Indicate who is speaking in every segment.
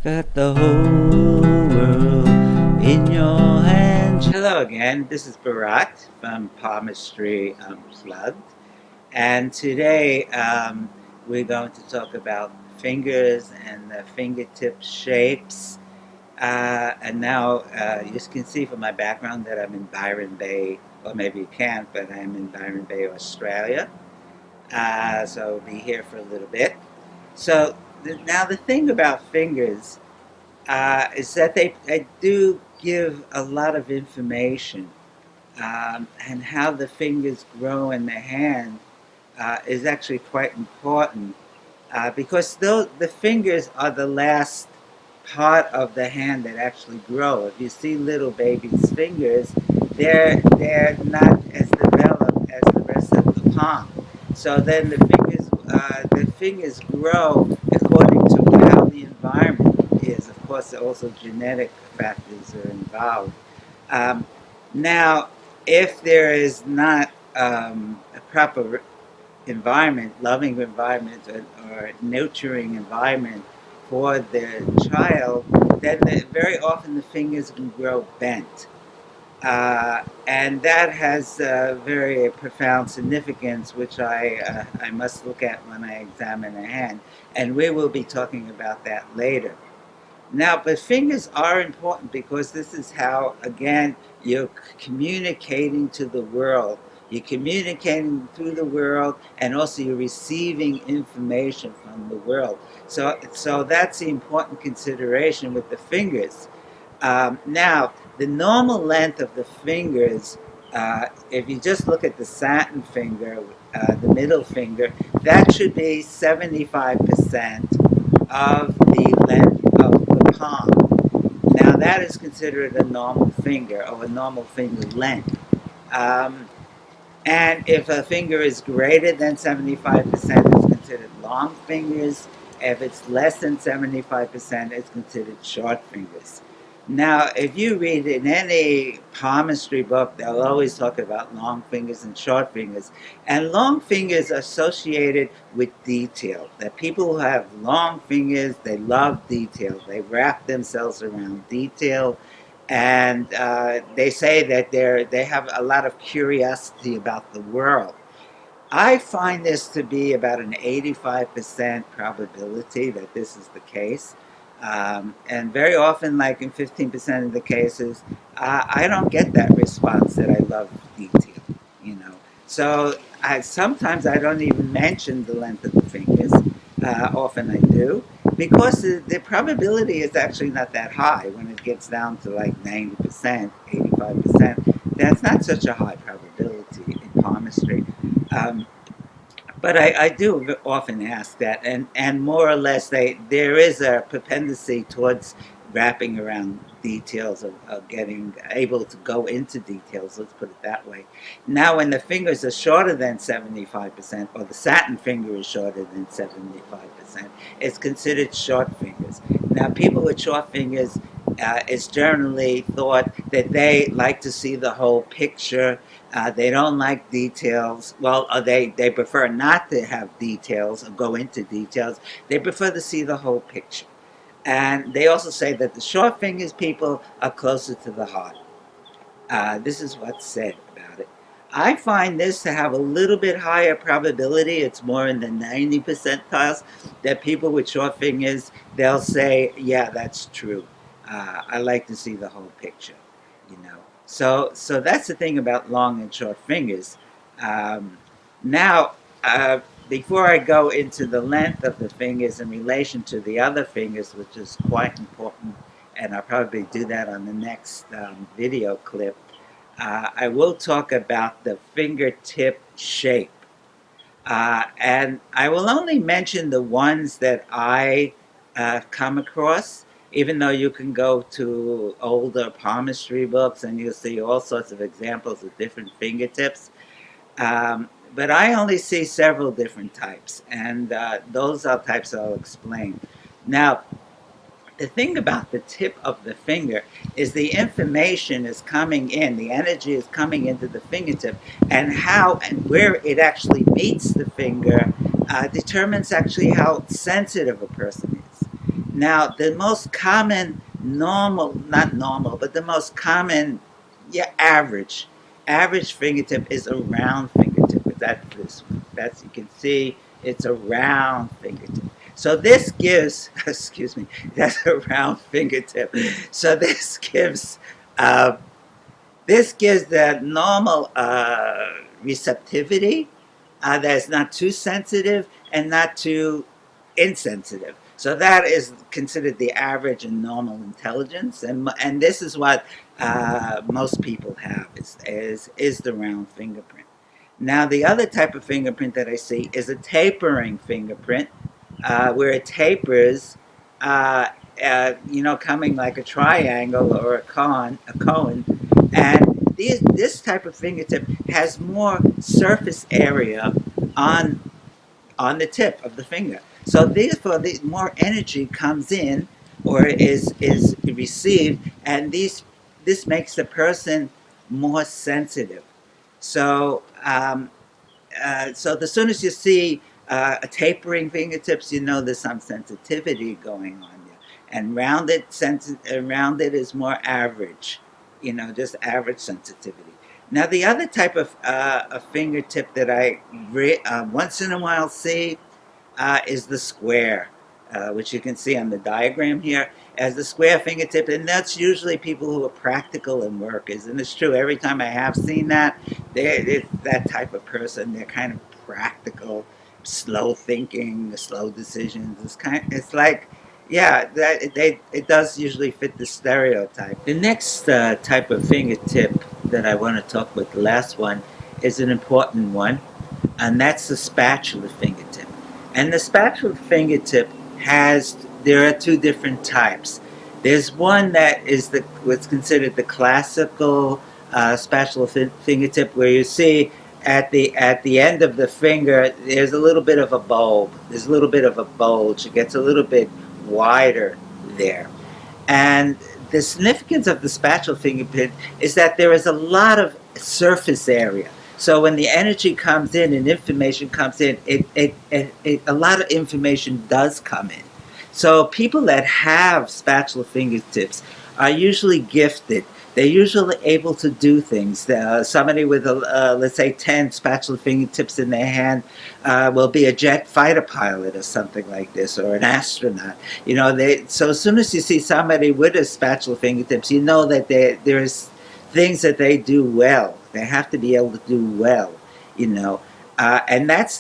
Speaker 1: Got the whole world in your hands. Hello again, this is Bharat from Palmistry Unplugged. And today we're going to talk about fingers and the fingertip shapes. And now you can see from my background that I'm in Byron Bay, or maybe you can't, but I'm in Byron Bay, Australia. So I'll be here for a little bit. So now the thing about fingers is that they do give a lot of information, and how the fingers grow in the hand is actually quite important, because the fingers are the last part of the hand that actually grow. If you see little babies' fingers, they're not as developed as the rest of the palm. So then the fingers grow according to how the environment is. Of course, also genetic factors are involved. Um, Now, if there is not a proper environment, loving environment, or nurturing environment for the child, then very often the fingers can grow bent. And that has very profound significance, which I must look at when I examine a hand. And we will be talking about that later. Now, but fingers are important because this is how, again, you're communicating to the world. You're communicating through the world, and also you're receiving information from the world. So that's the important consideration with the fingers. Now, the normal length of the fingers, if you just look at the satin finger, the middle finger, that should be 75% of the length of the palm. Now, that is considered a normal finger, or a normal finger length. Um, and if a finger is greater than 75%, it's considered long fingers. If it's less than 75%, it's considered short fingers. Now, if you read in any palmistry book, they'll always talk about long fingers and short fingers. And long fingers are associated with detail. That people who have long fingers, they love detail. They wrap themselves around detail. And they say that they have a lot of curiosity about the world. I find this to be about an 85% probability that this is the case. And very often, like in 15% of the cases, I don't get that response that I love detail, you know. So sometimes I don't even mention the length of the fingers. Often I do, because the probability is actually not that high when it gets down to like 90%, 85%. That's not such a high probability in palmistry. Um, but I do often ask that, and more or less there is a propensity towards wrapping around details, of getting able to go into details, let's put it that way. Now, when the fingers are shorter than 75%, or the satin finger is shorter than 75%, it's considered short fingers. Now, people with short fingers, it's generally thought that they like to see the whole picture. They don't like details. Well, they prefer not to have details or go into details. They prefer to see the whole picture. And they also say that the short fingers people are closer to the heart. This is what's said about it. I find this to have a little bit higher probability. It's more in the 90 percentiles that people with short fingers, they'll say, yeah, that's true. I like to see the whole picture, you know. So that's the thing about long and short fingers. Now, before I go into the length of the fingers in relation to the other fingers, which is quite important, and I'll probably do that on the next video clip, I will talk about the fingertip shape. And I will only mention the ones that I come across, even though you can go to older palmistry books and you'll see all sorts of examples of different fingertips. But I only see several different types, and those are types I'll explain. Now, the thing about the tip of the finger is the information is coming in, the energy is coming into the fingertip, and how and where it actually meets the finger determines actually how sensitive a person is. Now, the most common normal, not normal, but the most common, yeah, average fingertip is a round fingertip. That's this one. That's, you can see it's a round fingertip. So this gives, excuse me, that's a round fingertip. So uh, this gives the normal receptivity that's not too sensitive and not too insensitive. So that is considered the average and normal intelligence, and this is what most people have is the round fingerprint. Now the other type of fingerprint that I see is a tapering fingerprint, where it tapers, coming like a triangle or a cone, and this type of fingertip has more surface area on on the tip of the finger. So therefore, the more energy comes in or is received, and this makes the person more sensitive. So so as soon as you see a tapering fingertips, you know there's some sensitivity going on there. And rounded is more average, just average sensitivity. Now the other type of a fingertip that I once in a while see is the square, which you can see on the diagram here as the square fingertip, and that's usually people who are practical and workers. And it's true, every time I have seen that, it's that type of person. They're kind of practical, slow thinking, slow decisions. It's like, yeah, it does usually fit the stereotype. The next type of fingertip that I want to talk about, the last one, is an important one, and that's the spatula fingertip. And the spatula fingertip there are two different types. There's one that is what's considered the classical spatula fingertip, where you see at the end of the finger, there's a little bit of a bulb. There's a little bit of a bulge. It gets a little bit wider there. And the significance of the spatula fingerprint is that there is a lot of surface area. So when the energy comes in and information comes in, a lot of information does come in. So people that have spatula fingertips are usually gifted. They're usually able to do things. Somebody with, let's say, 10 spatula fingertips in their hand will be a jet fighter pilot or something like this, or an astronaut. So as soon as you see somebody with a spatula fingertips, you know that there's things that they do well. They have to be able to do well, and that's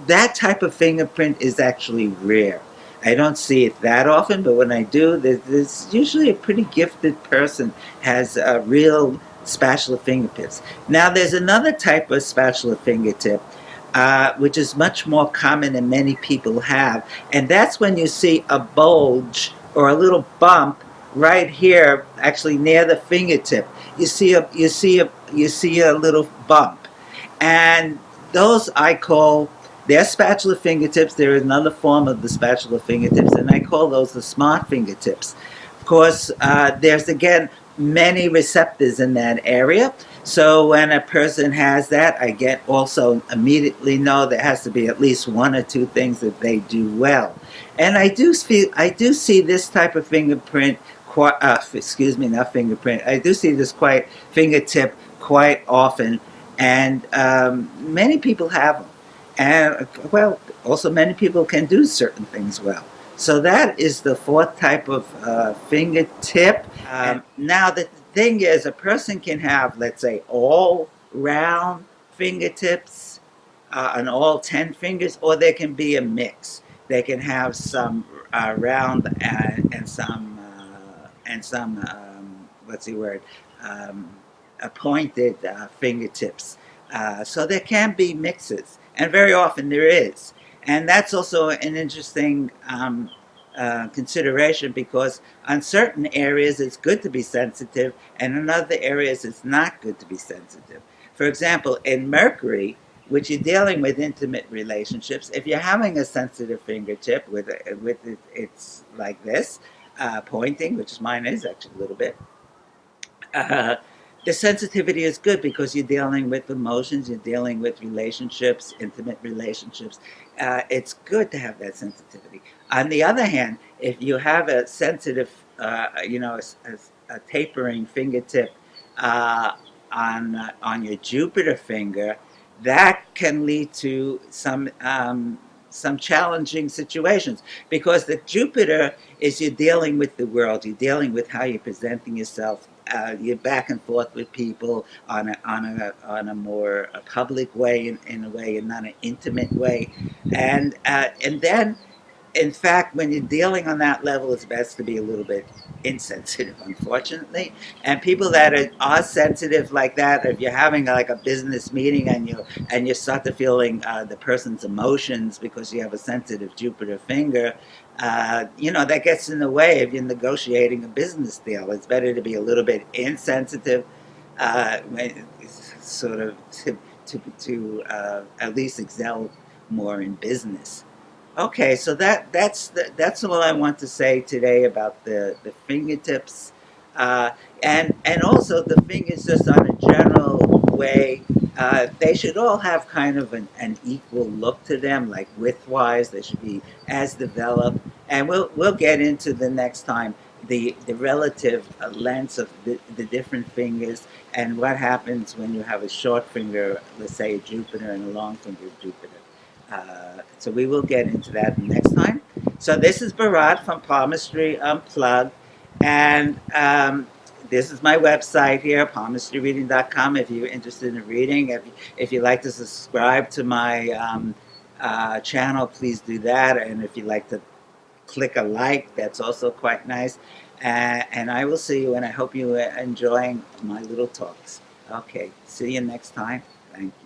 Speaker 1: that type of fingerprint is actually rare. I don't see it that often, but when I do, there's usually a pretty gifted person has real spatula fingertips. Now, there's another type of spatula fingertip, which is much more common than many people have, and that's when you see a bulge or a little bump right here, actually near the fingertip. You see a little bump, and those I call, they're spatula fingertips. There is another form of the spatula fingertips, and I call those the smart fingertips. Of course, there's again many receptors in that area. So when a person has that, I get also immediately know there has to be at least one or two things that they do well. And I do see this type of fingerprint, not fingerprint. I do see this fingertip quite often, and many people have them. And, well, also many people can do certain things well. So that is the fourth type of fingertip. Now, the thing is, a person can have, let's say, all round fingertips on all 10 fingers, or there can be a mix. They can have some round and some, what's the word, pointed fingertips. So there can be mixes. And very often there is. And that's also an interesting consideration, because on certain areas it's good to be sensitive, and in other areas it's not good to be sensitive. For example, in Mercury, which you're dealing with intimate relationships, if you're having a sensitive fingertip it's like this, pointing, which mine is actually a little bit, the sensitivity is good because you're dealing with emotions, you're dealing with relationships, intimate relationships. It's good to have that sensitivity. On the other hand, if you have a sensitive, a tapering fingertip uh, on your Jupiter finger, that can lead to some challenging situations because the Jupiter is you're dealing with the world, you're dealing with how you're presenting yourself. You're back and forth with people on a more a public way, in a way, and not an intimate way, and then in fact, when you're dealing on that level, it's best to be a little bit insensitive, unfortunately. And people that are sensitive like that, if you're having like a business meeting and you start to feeling the person's emotions because you have a sensitive Jupiter finger, that gets in the way if you're negotiating a business deal. It's better to be a little bit insensitive, sort of to at least excel more in business. Okay, so that's all I want to say today about the fingertips, uh, and also the fingers just on a general way. They should all have kind of an equal look to them, like widthwise. They should be as developed, and we'll get into the next time the relative lengths of the different fingers and what happens when you have a short finger, let's say a Jupiter, and a long finger Jupiter. So we will get into that next time. So this is Bharat from Palmistry Unplugged, and this is my website here, palmistryreading.com. If you're interested in reading, if you'd like to subscribe to my channel, please do that. And if you'd like to click a like, that's also quite nice. And I will see you, and I hope you are enjoying my little talks. Okay, see you next time. Thank you.